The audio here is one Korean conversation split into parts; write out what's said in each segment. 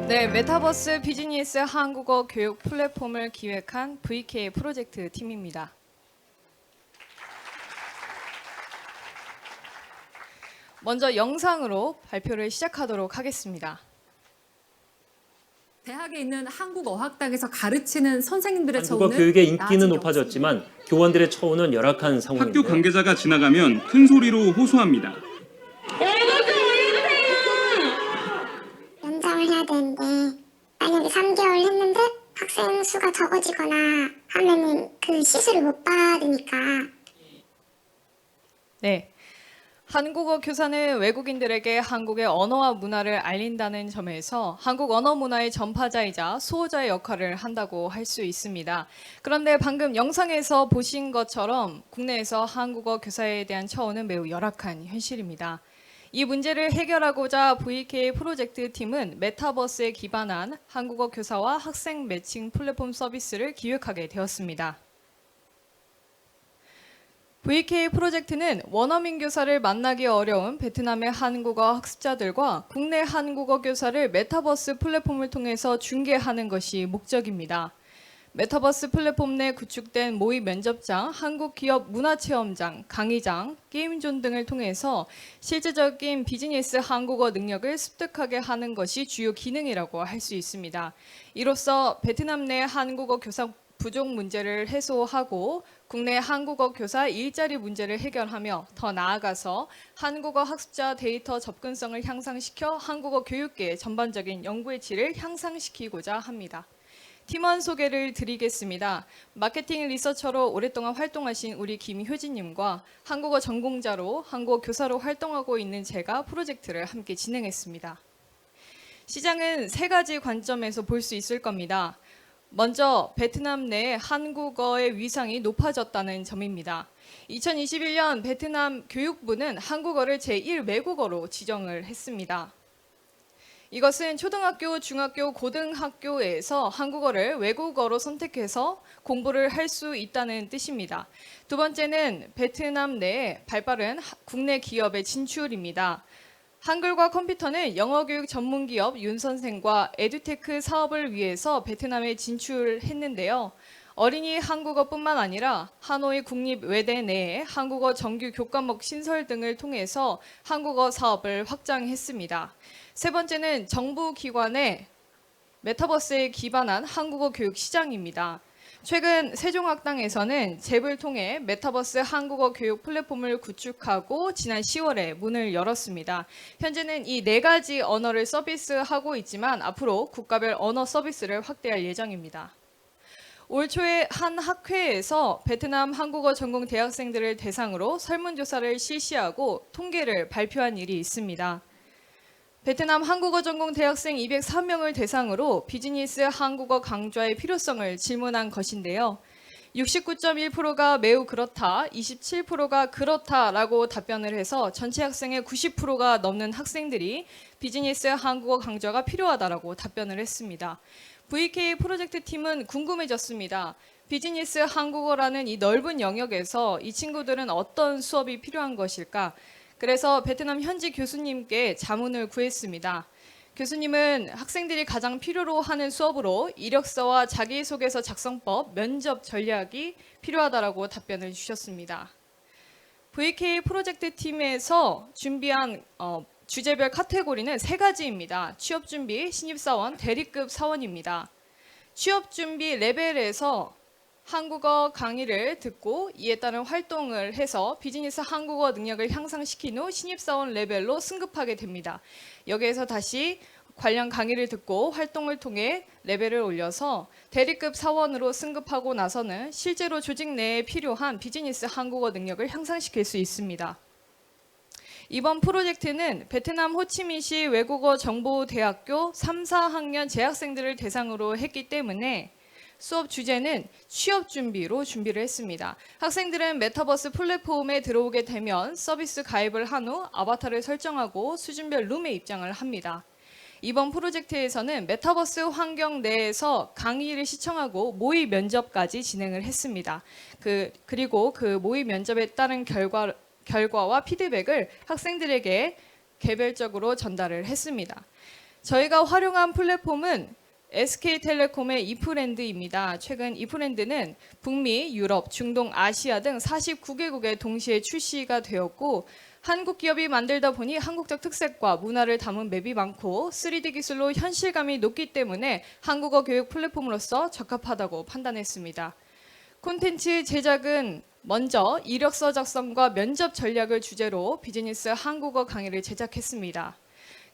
네, 메타버스 비즈니스 한국어 교육 플랫폼을 기획한 VK 프로젝트 팀입니다. 먼저 영상으로 발표를 시작하도록 하겠습니다. 대학에 있는 한국어학당에서 가르치는 선생님들의 한국어 처우는 교육의 인기는 나아진 높아졌지만 교원들의 처우는 열악한 상황인데요. 학교 관계자가 지나가면 큰 소리로 호소합니다. 연장을 해야 되는데 만약에 3개월 했는데 학생 수가 적어지거나 하면은 그 시술을 못 받으니까. 네, 한국어 교사는 외국인들에게 한국의 언어와 문화를 알린다는 점에서 한국 언어 문화의 전파자이자 수호자의 역할을 한다고 할 수 있습니다. 그런데 방금 영상에서 보신 것처럼 국내에서 한국어 교사에 대한 처우는 매우 열악한 현실입니다. 이 문제를 해결하고자 VK 프로젝트 팀은 메타버스에 기반한 한국어 교사와 학생 매칭 플랫폼 서비스를 기획하게 되었습니다. VK 프로젝트는 원어민 교사를 만나기 어려운 베트남의 한국어 학습자들과 국내 한국어 교사를 메타버스 플랫폼을 통해서 중개하는 것이 목적입니다. 메타버스 플랫폼 내 구축된 모의 면접장, 한국기업 문화체험장, 강의장, 게임존 등을 통해서 실질적인 비즈니스 한국어 능력을 습득하게 하는 것이 주요 기능이라고 할 수 있습니다. 이로써 베트남 내 한국어 교사 부족 문제를 해소하고 국내 한국어 교사 일자리 문제를 해결하며 더 나아가서 한국어 학습자 데이터 접근성을 향상시켜 한국어 교육계의 전반적인 연구의 질을 향상시키고자 합니다. 팀원 소개를 드리겠습니다. 마케팅 리서처로 오랫동안 활동하신 우리 김효진님과 한국어 전공자로 한국어 교사로 활동하고 있는 제가 프로젝트를 함께 진행했습니다. 시장은 세 가지 관점에서 볼 수 있을 겁니다. 먼저 베트남 내 한국어의 위상이 높아졌다는 점입니다. 2021년 베트남 교육부는 한국어를 제1외국어로 지정을 했습니다. 이것은 초등학교, 중학교, 고등학교에서 한국어를 외국어로 선택해서 공부를 할 수 있다는 뜻입니다. 두 번째는 베트남 내에 발빠른 국내 기업의 진출입니다. 한글과 컴퓨터는 영어교육 전문기업 윤선생과 에듀테크 사업을 위해서 베트남에 진출했는데요. 어린이 한국어뿐만 아니라 하노이 국립외대 내에 한국어 정규 교과목 신설 등을 통해서 한국어 사업을 확장했습니다. 세 번째는 정부 기관의 메타버스에 기반한 한국어 교육 시장입니다. 최근 세종학당에서는 잽을 통해 메타버스 한국어 교육 플랫폼을 구축하고 지난 10월에 문을 열었습니다. 현재는 이 네 가지 언어를 서비스하고 있지만 앞으로 국가별 언어 서비스를 확대할 예정입니다. 올 초에 한 학회에서 베트남 한국어 전공 대학생들을 대상으로 설문조사를 실시하고 통계를 발표한 일이 있습니다. 베트남 한국어 전공 대학생 203명을 대상으로 비즈니스 한국어 강좌의 필요성을 질문한 것인데요. 69.1%가 매우 그렇다, 27%가 그렇다라고 답변을 해서 전체 학생의 90%가 넘는 학생들이 비즈니스 한국어 강좌가 필요하다라고 답변을 했습니다. VK 프로젝트 팀은 궁금해졌습니다. 비즈니스 한국어라는 이 넓은 영역에서 이 친구들은 어떤 수업이 필요한 것일까? 그래서 베트남 현지 교수님께 자문을 구했습니다. 교수님은 학생들이 가장 필요로 하는 수업으로 이력서와 자기소개서 작성법, 면접 전략이 필요하다라고 답변을 주셨습니다. VK 프로젝트 팀에서 준비한 주제별 카테고리는 세 가지입니다. 취업준비, 신입사원, 대리급 사원입니다. 취업준비 레벨에서 한국어 강의를 듣고 이에 따른 활동을 해서 비즈니스 한국어 능력을 향상시킨 후 신입사원 레벨로 승급하게 됩니다. 여기에서 다시 관련 강의를 듣고 활동을 통해 레벨을 올려서 대리급 사원으로 승급하고 나서는 실제로 조직 내에 필요한 비즈니스 한국어 능력을 향상시킬 수 있습니다. 이번 프로젝트는 베트남 호치민시 외국어 정보대학교 3, 4학년 재학생들을 대상으로 했기 때문에 수업 주제는 취업 준비로 준비를 했습니다. 학생들은 메타버스 플랫폼에 들어오게 되면 서비스 가입을 한 후 아바타를 설정하고 수준별 룸에 입장을 합니다. 이번 프로젝트에서는 메타버스 환경 내에서 강의를 시청하고 모의 면접까지 진행을 했습니다. 그리고 그 모의 면접에 따른 결과와 피드백을 학생들에게 개별적으로 전달을 했습니다. 저희가 활용한 플랫폼은 SK텔레콤의 이프랜드입니다. 최근 이프랜드는 북미, 유럽, 중동, 아시아 등 49개국에 동시에 출시가 되었고 한국 기업이 만들다 보니 한국적 특색과 문화를 담은 맵이 많고 3D 기술로 현실감이 높기 때문에 한국어 교육 플랫폼으로서 적합하다고 판단했습니다. 콘텐츠 제작은 먼저 이력서 작성과 면접 전략을 주제로 비즈니스 한국어 강의를 제작했습니다.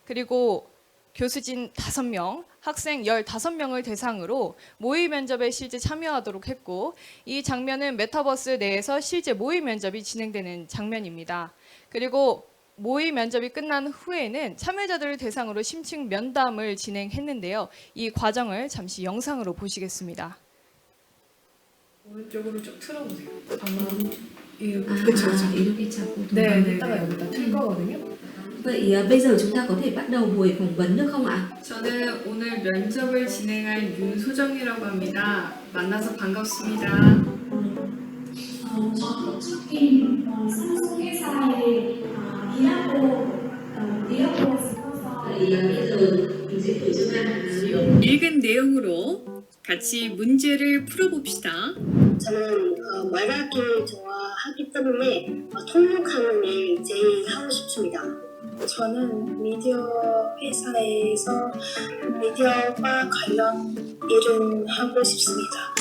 그리고 교수진 5명, 학생 15명을 대상으로 모의 면접에 실제 참여하도록 했고 이 장면은 메타버스 내에서 실제 모의 면접이 진행되는 장면입니다. 그리고 모의 면접이 끝난 후에는 참여자들을 대상으로 심층 면담을 진행했는데요. 이 과정을 잠시 영상으로 보시겠습니다. 오른쪽으로 쭉 틀어보세요. 그렇죠. 이렇게 잡고 네, 이따가 여기다 틀 거거든요. Vậy bây giờ chúng ta có thể bắt đầu buổi phỏng vấn được không ạ? 저는 오늘 면접을 진행할 윤소정이라고 합니다. 만나서 반갑습니다. 저는 trước 삼성 회사의 디아고 스폰서 Bây giờ mình sẽ thử cho bạn 읽은 내용으로 같이 문제를 풀어봅시다. 저는 말하기를 좋아하기 때문에 통역하는 일 제일 하고 싶습니다. 저는 미디어 회사에서 미디어와 관련 일을 하고 싶습니다.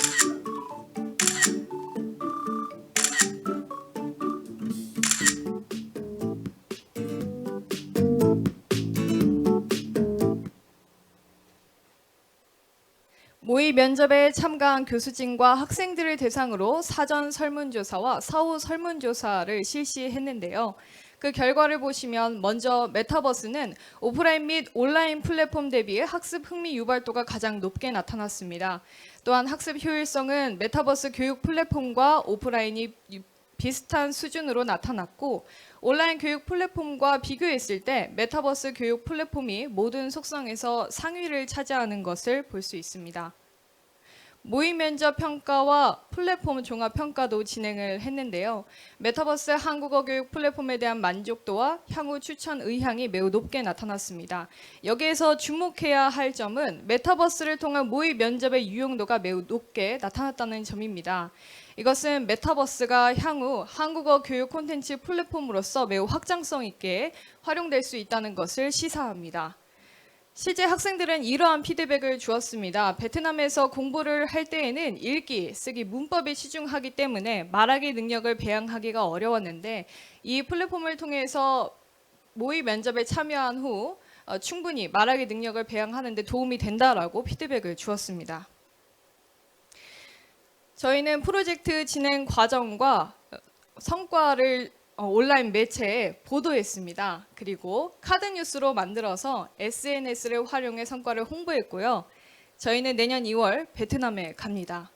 모의 면접에 참가한 교수진과 학생들을 대상으로 사전 설문조사와 사후 설문조사를 실시했는데요. 그 결과를 보시면 먼저 메타버스는 오프라인 및 온라인 플랫폼 대비 학습 흥미 유발도가 가장 높게 나타났습니다. 또한 학습 효율성은 메타버스 교육 플랫폼과 오프라인이 비슷한 수준으로 나타났고 온라인 교육 플랫폼과 비교했을 때 메타버스 교육 플랫폼이 모든 속성에서 상위를 차지하는 것을 볼 수 있습니다. 모의 면접 평가와 플랫폼 종합 평가도 진행을 했는데요. 메타버스 한국어 교육 플랫폼에 대한 만족도와 향후 추천 의향이 매우 높게 나타났습니다. 여기에서 주목해야 할 점은 메타버스를 통한 모의 면접의 유용도가 매우 높게 나타났다는 점입니다. 이것은 메타버스가 향후 한국어 교육 콘텐츠 플랫폼으로서 매우 확장성 있게 활용될 수 있다는 것을 시사합니다. 실제 학생들은 이러한 피드백을 주었습니다. 베트남에서 공부를 할 때에는 읽기, 쓰기, 문법에 치중하기 때문에 말하기 능력을 배양하기가 어려웠는데 이 플랫폼을 통해서 모의 면접에 참여한 후 충분히 말하기 능력을 배양하는 데 도움이 된다라고 피드백을 주었습니다. 저희는 프로젝트 진행 과정과 성과를 온라인 매체에 보도했습니다. 그리고 카드뉴스로 만들어서 SNS를 활용해 성과를 홍보했고요. 저희는 내년 2월 베트남에 갑니다.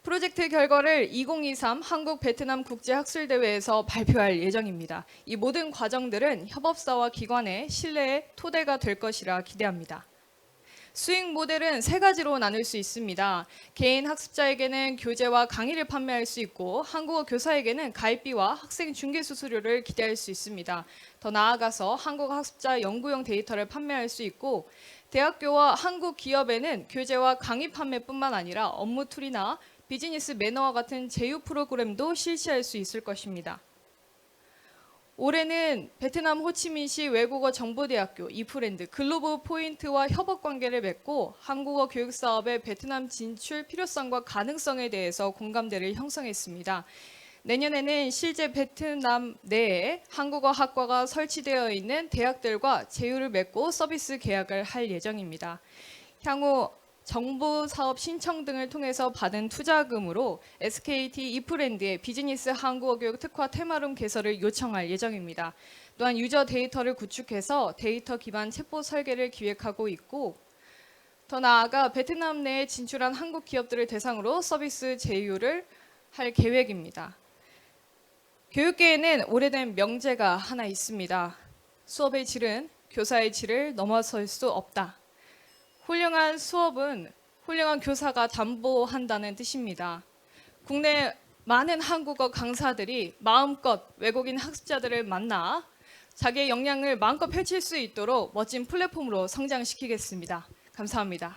프로젝트 결과를 2023 한국 베트남 국제학술대회에서 발표할 예정입니다. 이 모든 과정들은 협업사와 기관의 신뢰의 토대가 될 것이라 기대합니다. 수익 모델은 3가지로 나눌 수 있습니다. 개인 학습자에게는 교재와 강의를 판매할 수 있고 한국어 교사에게는 가입비와 학생 중개 수수료를 기대할 수 있습니다. 더 나아가서 한국어 학습자 연구용 데이터를 판매할 수 있고 대학교와 한국 기업에는 교재와 강의 판매뿐만 아니라 업무 툴이나 비즈니스 매너와 같은 제휴 프로그램도 실시할 수 있을 것입니다. 올해는 베트남 호치민시 외국어 정보대학교 이프랜드 글로벌 포인트와 협업 관계를 맺고 한국어 교육 사업의 베트남 진출 필요성과 가능성에 대해서 공감대를 형성했습니다. 내년에는 실제 베트남 내에 한국어 학과가 설치되어 있는 대학들과 제휴를 맺고 서비스 계약을 할 예정입니다. 향후 정부 사업 신청 등을 통해서 받은 투자금으로 SKT 이프랜드의 비즈니스 한국어 교육 특화 테마룸 개설을 요청할 예정입니다. 또한 유저 데이터를 구축해서 데이터 기반 챗봇 설계를 기획하고 있고 더 나아가 베트남 내에 진출한 한국 기업들을 대상으로 서비스 제휴를 할 계획입니다. 교육계에는 오래된 명제가 하나 있습니다. 수업의 질은 교사의 질을 넘어설 수 없다. 훌륭한 수업은 훌륭한 교사가 담보한다는 뜻입니다. 국내 많은 한국어 강사들이 마음껏 외국인 학습자들을 만나 자기의 역량을 마음껏 펼칠 수 있도록 멋진 플랫폼으로 성장시키겠습니다. 감사합니다.